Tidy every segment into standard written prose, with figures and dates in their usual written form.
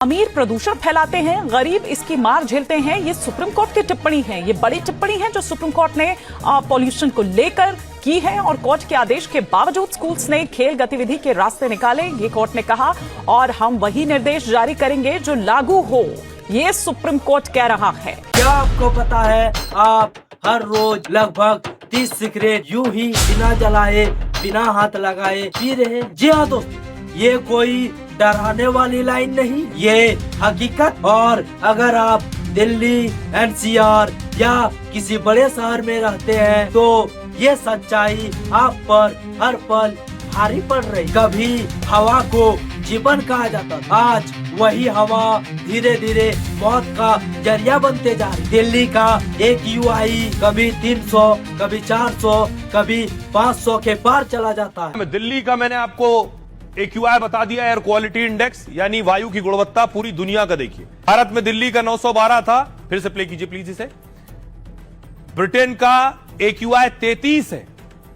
अमीर प्रदूषण फैलाते हैं, गरीब इसकी मार झेलते हैं। ये सुप्रीम कोर्ट की टिप्पणी है, ये बड़ी टिप्पणी है जो सुप्रीम कोर्ट ने पॉल्यूशन को लेकर की है और कोर्ट के आदेश के बावजूद स्कूल्स ने खेल गतिविधि के रास्ते निकाले, ये कोर्ट ने कहा। और हम वही निर्देश जारी करेंगे जो लागू हो, ये सुप्रीम कोर्ट कह रहा है। क्या आपको पता है आप हर रोज लगभग 30 सिगरेट यूं ही बिना जलाए, बिना हाथ लगाए पी रहे हैं? जी हाँ दोस्तों, ये कोई डराने वाली लाइन नहीं, ये हकीकत। और अगर आप दिल्ली, एनसीआर या किसी बड़े शहर में रहते हैं तो ये सच्चाई आप पर हर पल भारी पड़ रही। कभी हवा को जीवन कहा जाता था, आज वही हवा धीरे धीरे मौत का जरिया बनते जा रही। दिल्ली का AQI कभी 300, कभी 400, कभी 500 के पार चला जाता है। दिल्ली का मैंने आपको AQI बता दिया, एयर क्वालिटी इंडेक्स, यानी वायु की गुणवत्ता पूरी दुनिया का। देखिए भारत में दिल्ली का 912 था, फिर से प्ले कीजिए प्लीज इसे। ब्रिटेन का AQI 33 है,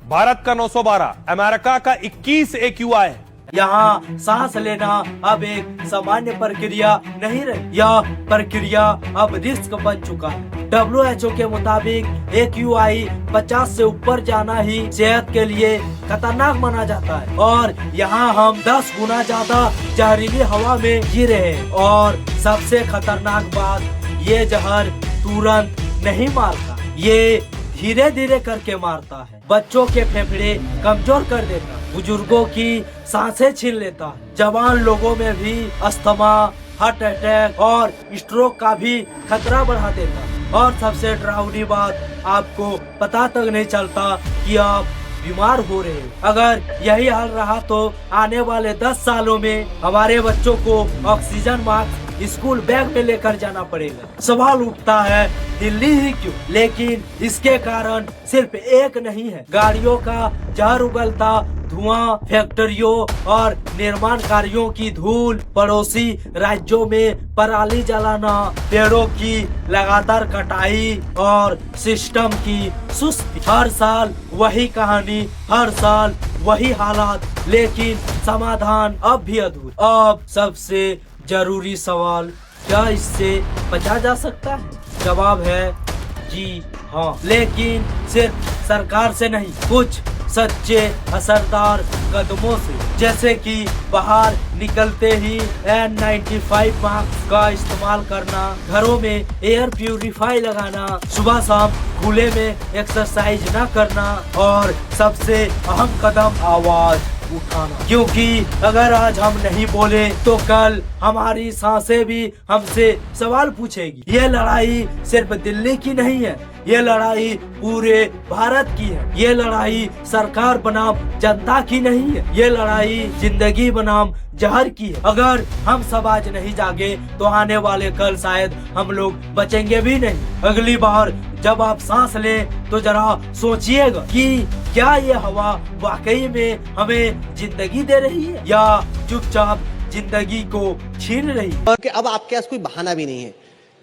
भारत का 912, अमेरिका का 21 AQI है। यहाँ सांस लेना अब एक सामान्य प्रक्रिया नहीं रही, यह प्रक्रिया अब रिस्क बन चुका है। WHO के मुताबिक AQI 50 से ऊपर जाना ही सेहत के लिए खतरनाक माना जाता है। और यहाँ हम 10 गुना ज्यादा जहरीली हवा में जी रहे हैं। और सबसे खतरनाक बात, ये जहर तुरंत नहीं मारता, ये धीरे धीरे करके मारता है। बच्चों के फेफड़े कमजोर कर देता, बुजुर्गों की सांसें छीन लेता, जवान लोगों में भी अस्थमा, हार्ट अटैक और स्ट्रोक का भी खतरा बढ़ा देता। और सबसे डरावनी बात, आपको पता तक नहीं चलता कि आप बीमार हो रहे हैं। अगर यही हाल रहा तो आने वाले 10 सालों में हमारे बच्चों को ऑक्सीजन मास्क स्कूल बैग में लेकर जाना पड़ेगा। सवाल उठता है दिल्ली ही क्यों? लेकिन इसके कारण सिर्फ एक नहीं है। गाड़ियों का जहर उगलता धुआं, फैक्ट्रियों और निर्माण कार्यों की धूल, पड़ोसी राज्यों में पराली जलाना, पेड़ों की लगातार कटाई और सिस्टम की सुस्ती। हर साल वही कहानी, हर साल वही हालात, लेकिन समाधान अब भी अधूरा। अब सबसे जरूरी सवाल, क्या इससे बचा जा सकता है? जवाब है जी हाँ, लेकिन सिर्फ सरकार से नहीं, कुछ सच्चे असरदार कदमों से। जैसे कि बाहर निकलते ही N95 मास्क का इस्तेमाल करना, घरों में एयर प्यूरिफाई लगाना, सुबह शाम खुले में एक्सरसाइज न करना और सबसे अहम कदम, आवाज उठाना। क्योंकि अगर आज हम नहीं बोले तो कल हमारी सांसें भी हमसे सवाल पूछेगी। ये लड़ाई सिर्फ दिल्ली की नहीं है, ये लड़ाई पूरे भारत की है। ये लड़ाई सरकार बनाम जनता की नहीं है, ये लड़ाई जिंदगी बनाम जहर की है। अगर हम सब आज नहीं जागे तो आने वाले कल शायद हम लोग बचेंगे भी नहीं। अगली बार जब आप सांस लें तो जरा सोचिएगा कि क्या ये हवा वाकई में हमें जिंदगी दे रही है या चुपचाप जिंदगी को छीन रही है। और अब आपके पास कोई बहाना भी नहीं है।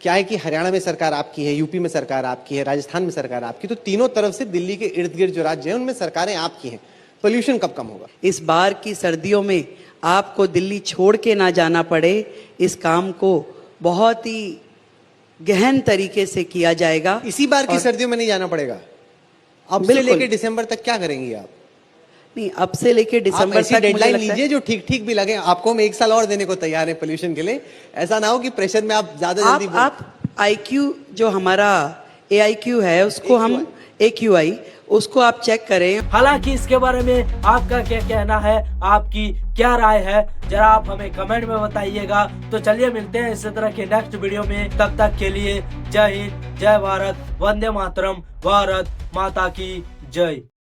क्या है कि हरियाणा में सरकार आपकी है, यूपी में सरकार आपकी है, राजस्थान में सरकार आपकी, तो तीनों तरफ से दिल्ली के इर्द गिर्द जो राज्य हैं उनमें सरकारें आपकी हैं। पोल्यूशन कब कम होगा? इस बार की सर्दियों में आपको दिल्ली छोड़ के ना जाना पड़े, इस काम को बहुत ही गहन तरीके से किया जाएगा। इसी बार की सर्दियों में नहीं जाना पड़ेगा? अब से लेके दिसंबर तक क्या करेंगी आप? नहीं, अब से लेके दिसंबर तक डेडलाइन लीजिए जो ठीक ठीक भी लगे। आपको हम 1 साल और देने को तैयार है पोल्यूशन के लिए। ऐसा ना हो कि प्रेशर में आप ज्यादा जल्दी आप IQ जो हमारा AIQ है उसको हम AQI उसको आप चेक करें। हालांकि इसके बारे में आपका क्या कहना है, आपकी क्या राय है, जरा आप हमें कमेंट में बताइएगा। तो चलिए मिलते हैं इसी तरह के नेक्स्ट वीडियो में। तब तक के लिए जय हिंद, जय भारत, वंदे मातरम, भारत माता की जय।